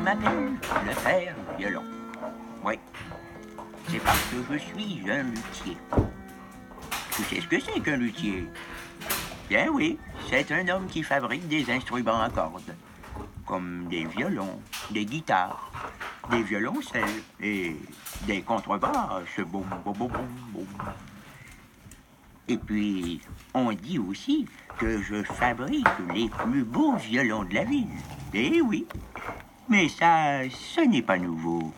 m'appelle le père violon. Oui, c'est parce que je suis un luthier. Tu sais ce que c'est qu'un luthier? Bien oui, c'est un homme qui fabrique des instruments à cordes, comme des violons, des guitares, des violoncelles et des contrebasses. Boum, boum, boum, boum, boum. Et puis, on dit aussi que je fabrique les plus beaux violons de la ville. Eh oui, mais ça, ce n'est pas nouveau.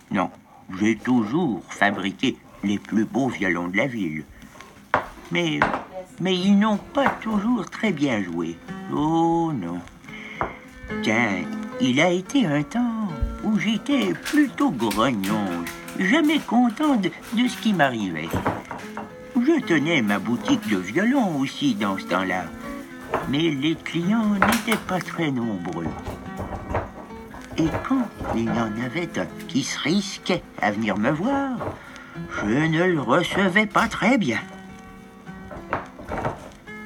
Non, j'ai toujours fabriqué les plus beaux violons de la ville. Mais ils n'ont pas toujours très bien joué. Oh non. Tiens, il a été un temps où j'étais plutôt grognon, jamais content de ce qui m'arrivait. Je tenais ma boutique de violons aussi dans ce temps-là, mais les clients n'étaient pas très nombreux. Et quand il y en avait un qui se risquait à venir me voir, je ne le recevais pas très bien.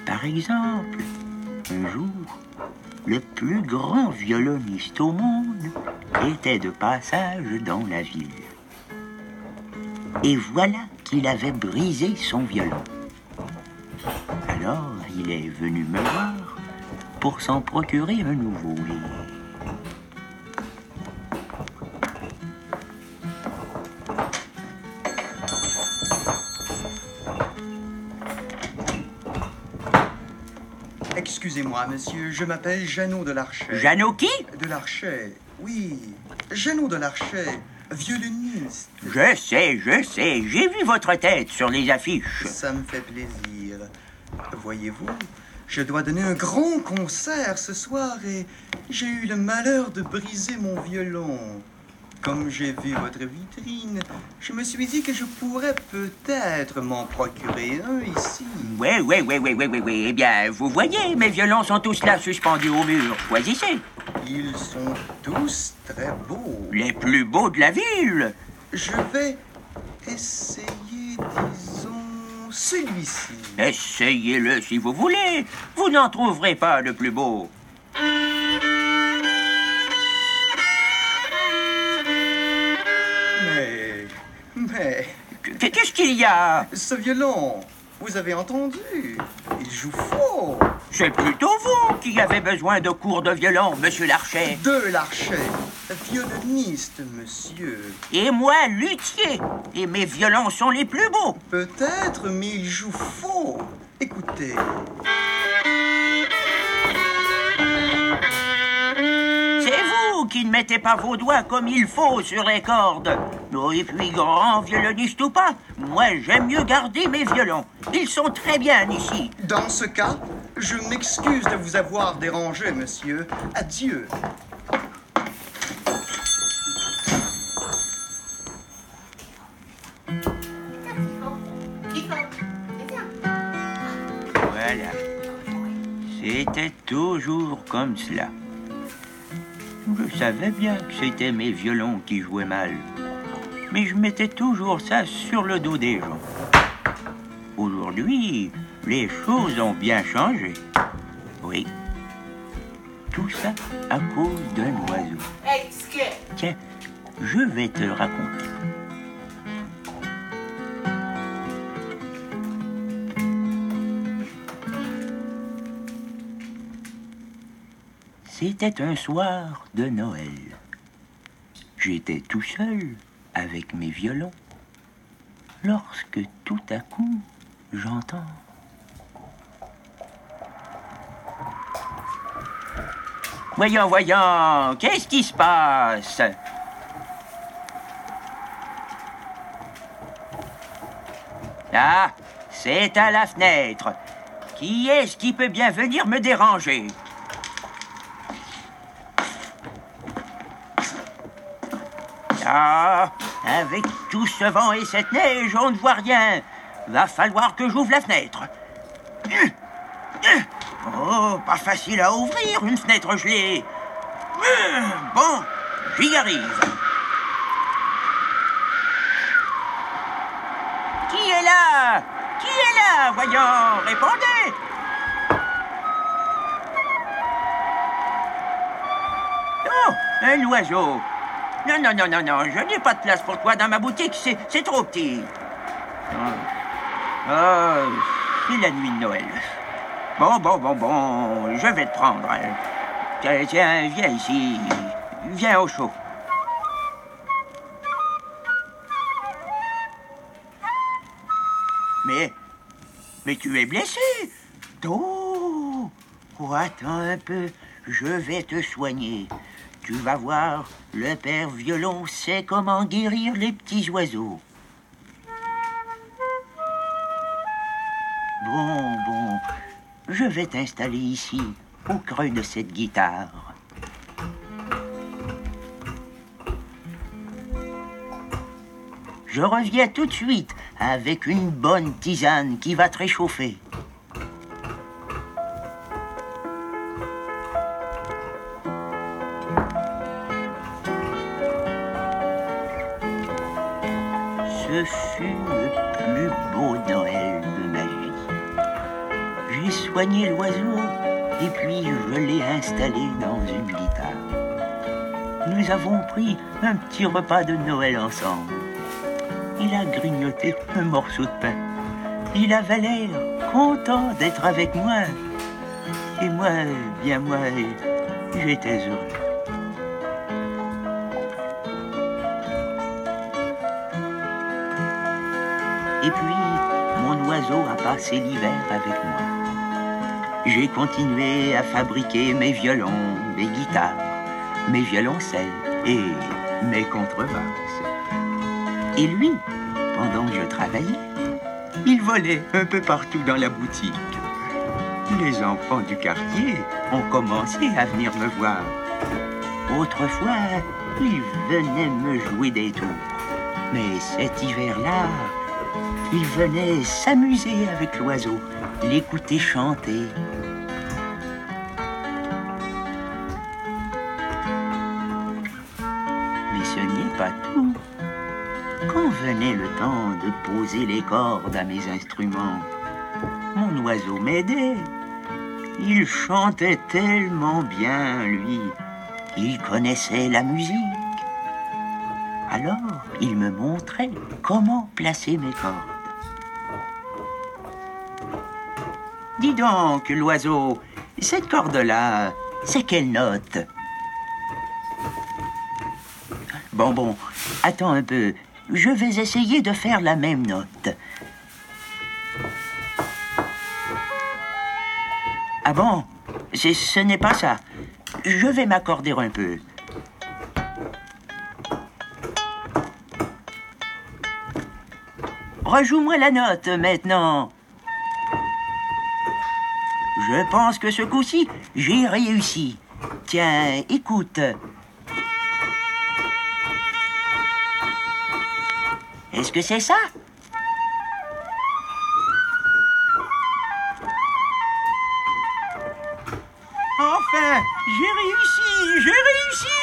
Par exemple, un jour, le plus grand violoniste au monde était de passage dans la ville. Et voilà qu'il avait brisé son violon. Alors, il est venu me voir pour s'en procurer un nouveau. Excusez-moi, monsieur, je m'appelle Jeannot de Larchet. Jeannot qui? De Larchet, oui. Jeannot de Larchet, violoniste. Je sais, j'ai vu votre tête sur les affiches. Ça me fait plaisir. Voyez-vous, je dois donner un grand concert ce soir et j'ai eu le malheur de briser mon violon. Comme j'ai vu votre vitrine, je me suis dit que je pourrais peut-être m'en procurer un ici. Oui. Eh bien, vous voyez, mes violons sont tous là suspendus au mur. Choisissez. Ils sont tous très beaux. Les plus beaux de la ville. Je vais essayer, disons, celui-ci. Essayez-le si vous voulez. Vous n'en trouverez pas de plus beau. Mais... Qu'est-ce qu'il y a? Ce violon, vous avez entendu? Il joue faux. C'est plutôt vous qui avez besoin de cours de violon, monsieur Larchet. De Larchet. Violoniste, monsieur. Et moi, luthier. Et mes violons sont les plus beaux. Peut-être, mais il joue faux. Écoutez. C'est vous qui ne mettez pas vos doigts comme il faut sur les cordes. Oh, et puis, grand violoniste ou pas, moi, j'aime mieux garder mes violons. Ils sont très bien ici. Dans ce cas, je m'excuse de vous avoir dérangé, monsieur. Adieu. Voilà. C'était toujours comme cela. Je savais bien que c'était mes violons qui jouaient mal. Mais je mettais toujours ça sur le dos des gens. Aujourd'hui, les choses ont bien changé. Oui. Tout ça à cause d'un oiseau. Hey, Skip! Tiens, je vais te le raconter. C'était un soir de Noël. J'étais tout seul avec mes violons lorsque tout à coup j'entends... Voyons, qu'est-ce qui se passe? Ah, c'est à la fenêtre. Qui est-ce qui peut bien venir me déranger? Ah, avec tout ce vent et cette neige, on ne voit rien. Va falloir que j'ouvre la fenêtre. Oh, pas facile à ouvrir, une fenêtre gelée. Bon, j'y arrive. Qui est là? Qui est là? Voyons, répondez. Oh, Un oiseau. Non, non, non, non, non, je n'ai pas de place pour toi dans ma boutique, c'est trop petit. Oh, c'est la nuit de Noël. Bon, je vais te prendre. Tiens, viens ici. Viens au chaud. Mais tu es blessé. Oh, attends un peu, je vais te soigner. Tu vas voir, le père Violon sait comment guérir les petits oiseaux. Bon, je vais t'installer ici, au creux de cette guitare. Je reviens tout de suite avec une bonne tisane qui va te réchauffer. Ce fut le plus beau Noël de ma vie. J'ai soigné l'oiseau et puis je l'ai installé dans une guitare. Nous avons pris un petit repas de Noël ensemble. Il a grignoté un morceau de pain. Il avait l'air content d'être avec moi. Et moi, j'étais heureux. Et puis, mon oiseau a passé l'hiver avec moi. J'ai continué à fabriquer mes violons, mes guitares, mes violoncelles et mes contrebasses. Et lui, pendant que je travaillais, il volait un peu partout dans la boutique. Les enfants du quartier ont commencé à venir me voir. Autrefois, ils venaient me jouer des tours. Mais cet hiver-là, ils venaient s'amuser avec l'oiseau, l'écouter chanter. Mais ce n'est pas tout. Quand venait le temps de poser les cordes à mes instruments, mon oiseau m'aidait. Il chantait tellement bien, lui. Il connaissait la musique. Alors, il me montrait comment placer mes cordes. Dis donc, l'oiseau, cette corde-là, c'est quelle note? Bon, attends un peu. Je vais essayer de faire la même note. Ah bon? Ce n'est pas ça. Je vais m'accorder un peu. Rejoue-moi la note maintenant. Je pense que ce coup-ci, j'ai réussi. Tiens, écoute. Est-ce que c'est ça? Enfin, j'ai réussi!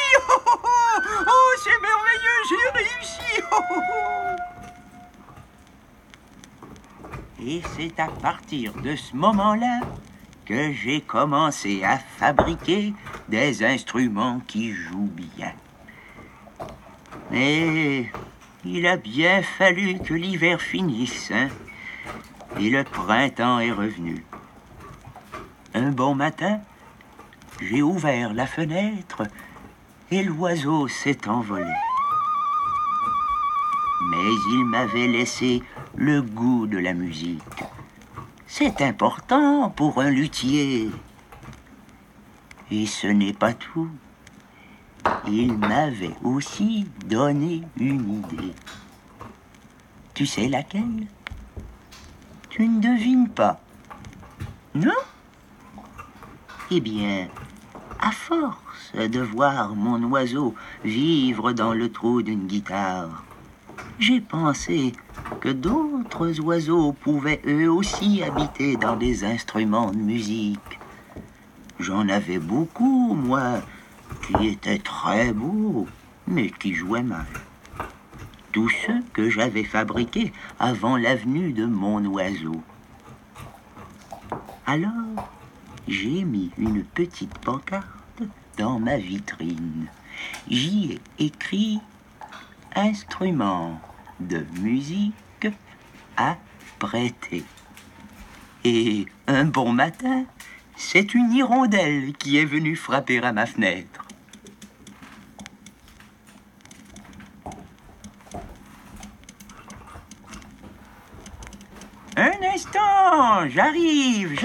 Oh, c'est merveilleux, j'ai réussi! Et c'est à partir de ce moment-là que j'ai commencé à fabriquer des instruments qui jouent bien. Mais il a bien fallu que l'hiver finisse, hein? Et le printemps est revenu. Un bon matin, j'ai ouvert la fenêtre et l'oiseau s'est envolé. Mais il m'avait laissé le goût de la musique. C'est important pour un luthier. Et ce n'est pas tout. Il m'avait aussi donné une idée. Tu sais laquelle? Tu ne devines pas. Non? Eh bien, à force de voir mon oiseau vivre dans le trou d'une guitare, j'ai pensé que d'autres oiseaux pouvaient eux aussi habiter dans des instruments de musique. J'en avais beaucoup, moi, qui étaient très beaux, mais qui jouaient mal. Tous ceux que j'avais fabriqués avant la venue de mon oiseau. Alors, j'ai mis une petite pancarte dans ma vitrine. J'y ai écrit « Instrument de musique à prêter ». Et un bon matin, c'est une hirondelle qui est venue frapper à ma fenêtre. Un instant, j'arrive.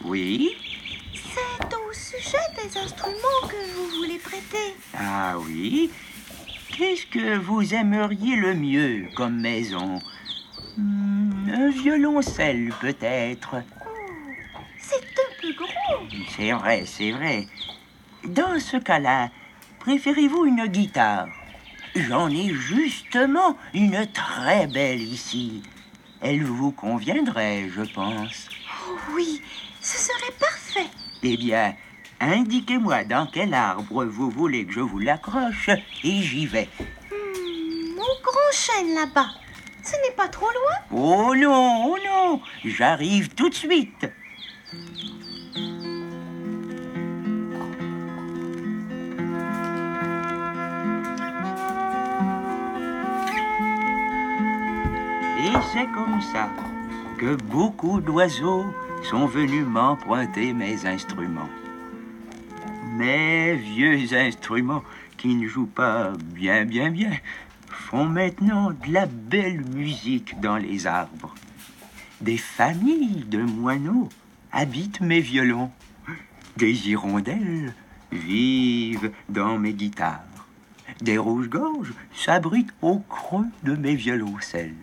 Oui? C'est au sujet des instruments que vous voulez prêter. Ah oui? Qu'est-ce que vous aimeriez le mieux comme maison? Un violoncelle, peut-être. C'est un peu gros. C'est vrai. Dans ce cas-là, préférez-vous une guitare? J'en ai justement une très belle ici. Elle vous conviendrait, je pense. Oh oui, ce serait parfait. Eh bien, indiquez-moi dans quel arbre vous voulez que je vous l'accroche et j'y vais. Au grand chêne là-bas. Ce n'est pas trop loin? Oh non, j'arrive tout de suite. Et c'est comme ça que beaucoup d'oiseaux sont venus m'emprunter mes instruments. Mes vieux instruments qui ne jouent pas bien, font maintenant de la belle musique dans les arbres. Des familles de moineaux habitent mes violons. Des hirondelles vivent dans mes guitares. Des rouges-gorges s'abritent au creux de mes violoncelles.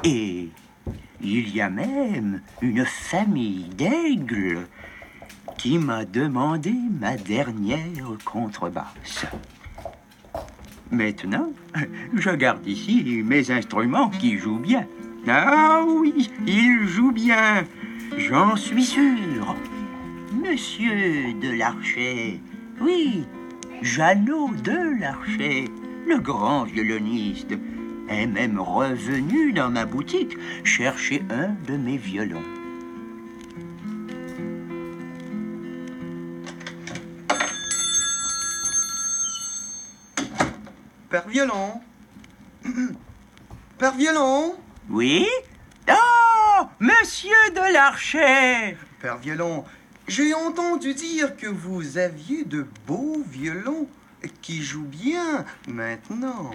Et il y a même une famille d'aigles qui m'a demandé ma dernière contrebasse. Maintenant, je garde ici mes instruments qui jouent bien. Ah oui, ils jouent bien, j'en suis sûr. Monsieur de Larchet, oui, Jeannot de Larchet, le grand violoniste, est même revenu dans ma boutique chercher un de mes violons. Père Violon. Père Violon. Oui? Oh, monsieur de Larchet! Père Violon, j'ai entendu dire que vous aviez de beaux violons qui jouent bien maintenant.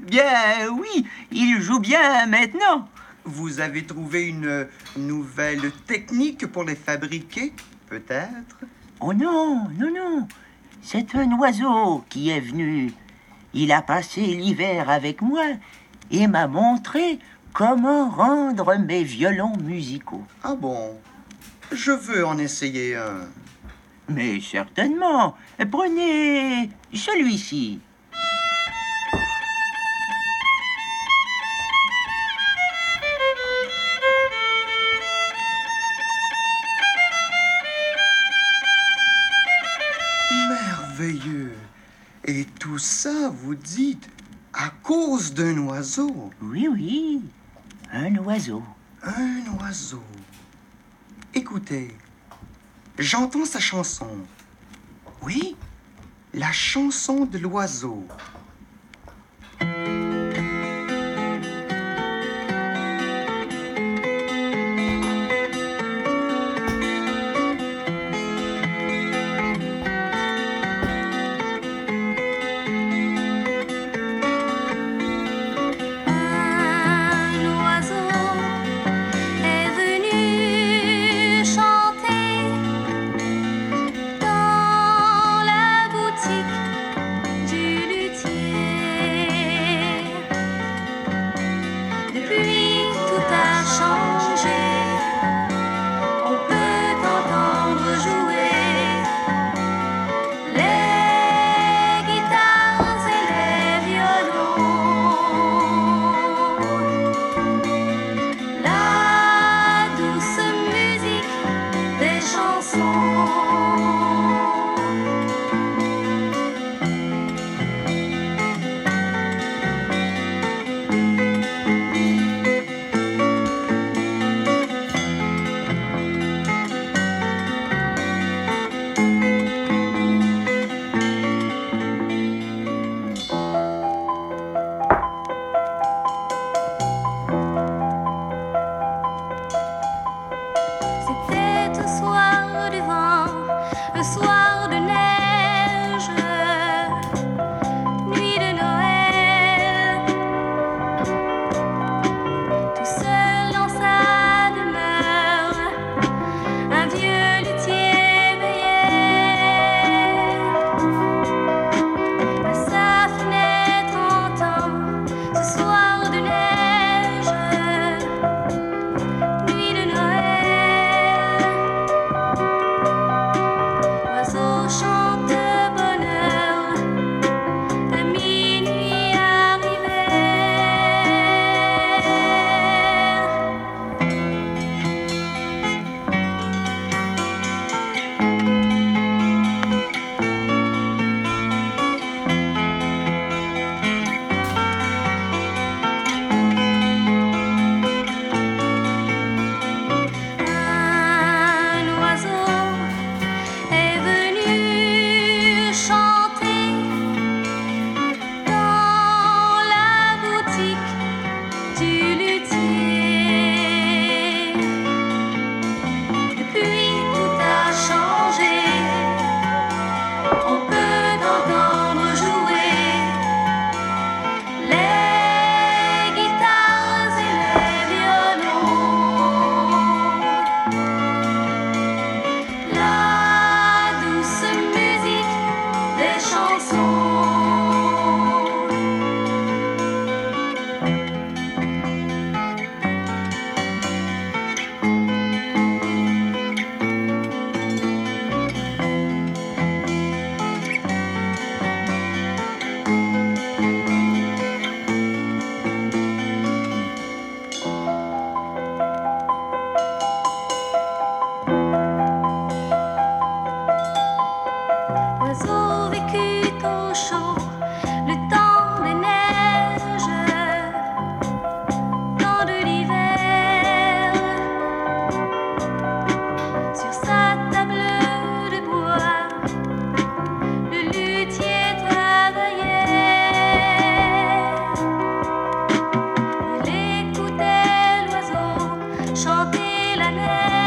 Bien, oui, il joue bien maintenant. Vous avez trouvé une nouvelle technique pour les fabriquer, peut-être? Oh non. C'est un oiseau qui est venu. Il a passé l'hiver avec moi et m'a montré comment rendre mes violons musicaux. Ah bon? Je veux en essayer un. Mais certainement. Prenez celui-ci. Merveilleux. Et tout ça, vous dites, à cause d'un oiseau? Oui, un oiseau. Un oiseau. Écoutez, j'entends sa chanson. Oui, la chanson de l'oiseau. Du luthier. du vent, un soir de neige, nuit de Noël, tout seul dans sa demeure, un vieux luthier veillait. À sa fenêtre entend ce soir de neige, nuit de Noël. Oiseaux chantent bonheur, à minuit arrivait. Un oiseau est venu chanter dans la boutique du luthier. Depuis tout a changé, on peut entendre jouer les guitares et les violons. La douce musique des chansons. Oiseau vécut au chaud, le temps des neiges, temps de l'hiver. Sur sa table de bois, le luthier travaillait. Il écoutait l'oiseau chanter la neige.